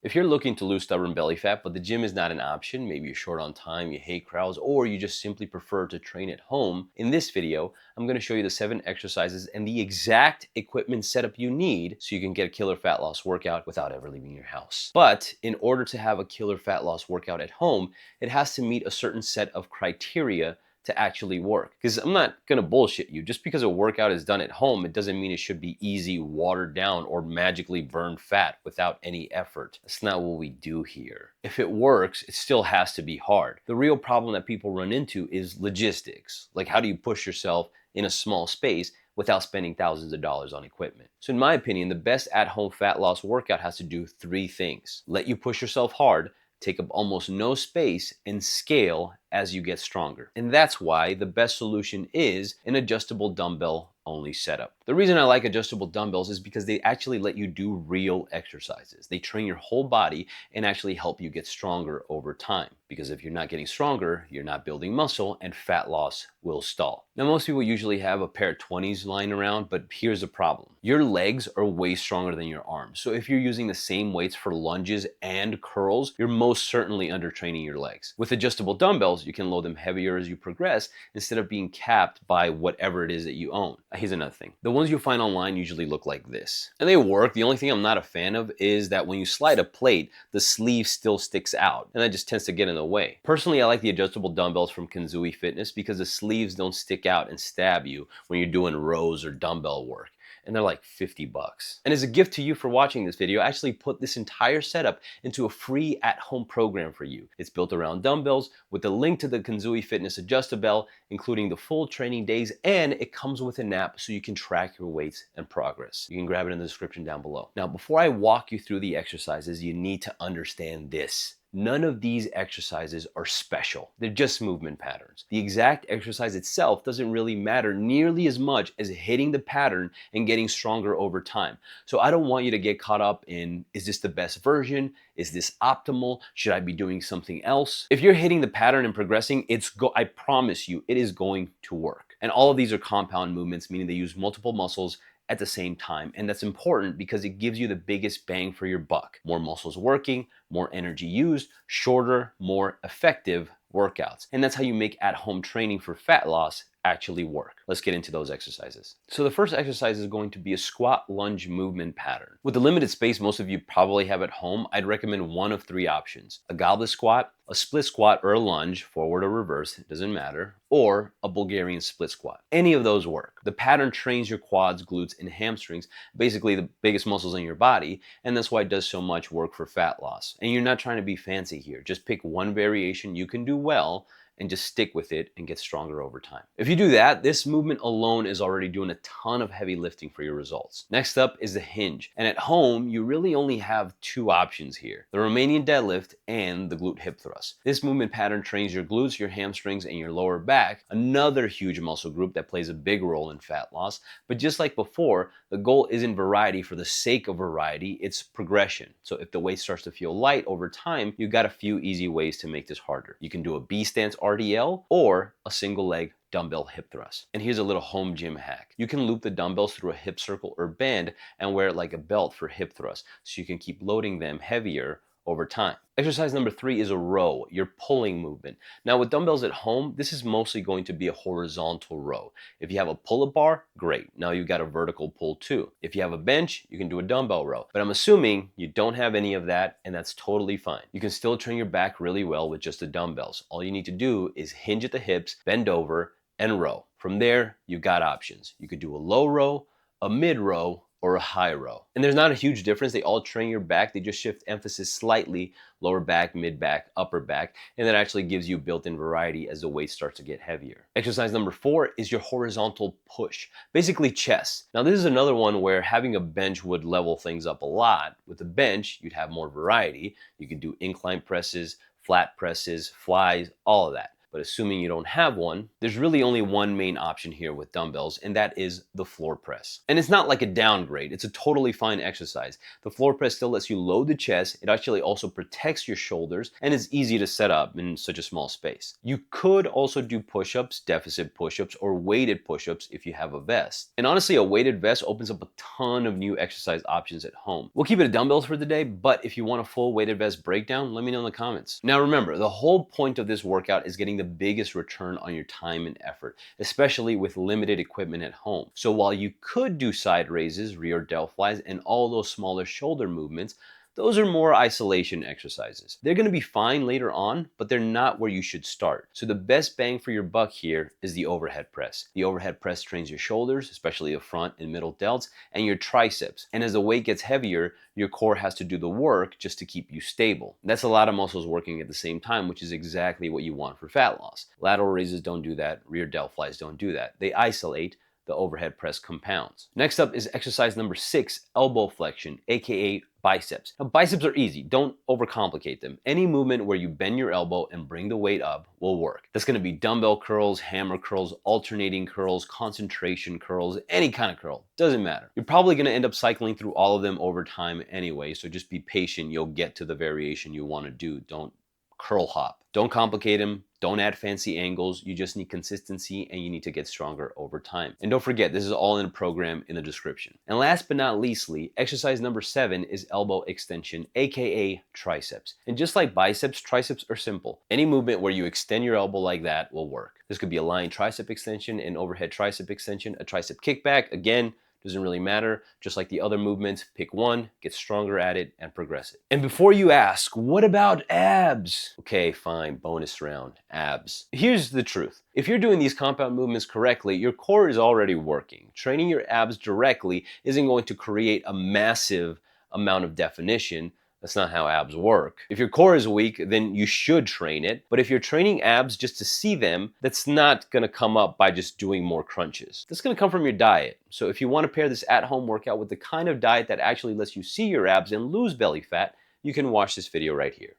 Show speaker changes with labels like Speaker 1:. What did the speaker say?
Speaker 1: If you're looking to lose stubborn belly fat, but the gym is not an option, maybe you're short on time, you hate crowds, or you just simply prefer to train at home, in this video, I'm going to show you the 7 exercises and the exact equipment setup you need so you can get a killer fat loss workout without ever leaving your house. But in order to have a killer fat loss workout at home, it has to meet a certain set of criteria to actually work. Because I'm not gonna bullshit you. Just because a workout is done at home, it doesn't mean it should be easy, watered down, or magically burn fat without any effort. That's not what we do here. If it works, it still has to be hard. The real problem that people run into is logistics. Like, how do you push yourself in a small space without spending thousands of dollars on equipment? So in my opinion, the best at-home fat loss workout has to do 3 things. Let you push yourself hard, take up almost no space, and scale as you get stronger. And that's why the best solution is an adjustable dumbbell only setup. The reason I like adjustable dumbbells is because they actually let you do real exercises. They train your whole body and actually help you get stronger over time. Because if you're not getting stronger, you're not building muscle and fat loss will stall. Now, most people usually have a pair of 20s lying around, but here's the problem. Your legs are way stronger than your arms. So if you're using the same weights for lunges and curls, you're most certainly undertraining your legs. With adjustable dumbbells, you can load them heavier as you progress instead of being capped by whatever it is that you own. Here's another thing. The ones you find online usually look like this. And they work. The only thing I'm not a fan of is that when you slide a plate, the sleeve still sticks out. And that just tends to get in the way. Personally, I like the adjustable dumbbells from Kanzui Fitness because the sleeves don't stick out and stab you when you're doing rows or dumbbell work. And they're like 50 bucks. And as a gift to you for watching this video, I actually put this entire setup into a free at-home program for you. It's built around dumbbells with a link to the Kanzui Fitness Adjustable, including the full training days, and it comes with an app so you can track your weights and progress. You can grab it in the description down below. Now, before I walk you through the exercises, you need to understand this. None of these exercises are special. They're just movement patterns. The exact exercise itself doesn't really matter nearly as much as hitting the pattern and getting stronger over time. So I don't want you to get caught up in, is this the best version? Is this optimal? Should I be doing something else? If you're hitting the pattern and progressing, I promise you, it is going to work. And all of these are compound movements, meaning they use multiple muscles at the same time. And that's important because it gives you the biggest bang for your buck. More muscles working, more energy used, shorter, more effective workouts. And that's how you make at-home training for fat loss actually work. Let's get into those exercises. So the first exercise is going to be a squat lunge movement pattern. With the limited space most of you probably have at home, I'd recommend one of 3 options: a goblet squat, a split squat or a lunge, forward or reverse, it doesn't matter, or a Bulgarian split squat. Any of those work. The pattern trains your quads, glutes, and hamstrings, basically the biggest muscles in your body, and that's why it does so much work for fat loss. And you're not trying to be fancy here. Just pick one variation you can do well and just stick with it and get stronger over time. If you do that, this movement alone is already doing a ton of heavy lifting for your results. Next up is the hinge. And at home, you really only have 2 options here: the Romanian deadlift and the glute hip thrust. This movement pattern trains your glutes, your hamstrings, and your lower back, another huge muscle group that plays a big role in fat loss. But just like before, the goal isn't variety for the sake of variety, it's progression. So if the weight starts to feel light over time, you got a few easy ways to make this harder. You can do a B stance RDL or a single leg dumbbell hip thrust. And here's a little home gym hack. You can loop the dumbbells through a hip circle or band and wear it like a belt for hip thrust so you can keep loading them heavier over time. Exercise number 3 is a row, your pulling movement. Now with dumbbells at home, this is mostly going to be a horizontal row. If you have a pull-up bar, great. Now you've got a vertical pull too. If you have a bench, you can do a dumbbell row. But I'm assuming you don't have any of that, and that's totally fine. You can still train your back really well with just the dumbbells. All you need to do is hinge at the hips, bend over, and row. From there, you've got options. You could do a low row, a mid row, or a high row. And there's not a huge difference. They all train your back. They just shift emphasis slightly: lower back, mid back, upper back. And that actually gives you built-in variety as the weight starts to get heavier. Exercise number 4 is your horizontal push, basically chest. Now this is another one where having a bench would level things up a lot. With a bench, you'd have more variety. You could do incline presses, flat presses, flies, all of that. But assuming you don't have one, there's really only one main option here with dumbbells, and that is the floor press. And it's not like a downgrade, it's a totally fine exercise. The floor press still lets you load the chest, it actually also protects your shoulders, and it's easy to set up in such a small space. You could also do push-ups, deficit push-ups, or weighted push-ups if you have a vest. And honestly, a weighted vest opens up a ton of new exercise options at home. We'll keep it at dumbbells for the day, but if you want a full weighted vest breakdown, let me know in the comments. Now remember, the whole point of this workout is getting the biggest return on your time and effort, especially with limited equipment at home. So while you could do side raises, rear delt flies, and all those smaller shoulder movements, those are more isolation exercises. They're going to be fine later on, but they're not where you should start. So the best bang for your buck here is the overhead press. The overhead press trains your shoulders, especially the front and middle delts, and your triceps. And as the weight gets heavier, your core has to do the work just to keep you stable. That's a lot of muscles working at the same time, which is exactly what you want for fat loss. Lateral raises don't do that. Rear delt flies don't do that. They isolate. The overhead press compounds. Next up is exercise number 6, elbow flexion, aka biceps. Now biceps are easy, don't overcomplicate them. Any movement where you bend your elbow and bring the weight up will work. That's gonna be dumbbell curls, hammer curls, alternating curls, concentration curls, any kind of curl, doesn't matter. You're probably gonna end up cycling through all of them over time anyway, so just be patient, you'll get to the variation you wanna do. Don't curl hop. Don't complicate them. Don't add fancy angles. You just need consistency and you need to get stronger over time. And don't forget, this is all in a program in the description. And last but not leastly, exercise number 7 is elbow extension, aka triceps. And just like biceps, triceps are simple. Any movement where you extend your elbow like that will work. This could be a lying tricep extension, an overhead tricep extension, a tricep kickback. Again, doesn't really matter. Just like the other movements, pick one, get stronger at it, and progress it. And before you ask, what about abs? Okay, fine, bonus round, abs. Here's the truth. If you're doing these compound movements correctly, your core is already working. Training your abs directly isn't going to create a massive amount of definition. That's not how abs work. If your core is weak, then you should train it. But if you're training abs just to see them, that's not gonna come up by just doing more crunches. That's gonna come from your diet. So if you wanna pair this at-home workout with the kind of diet that actually lets you see your abs and lose belly fat, you can watch this video right here.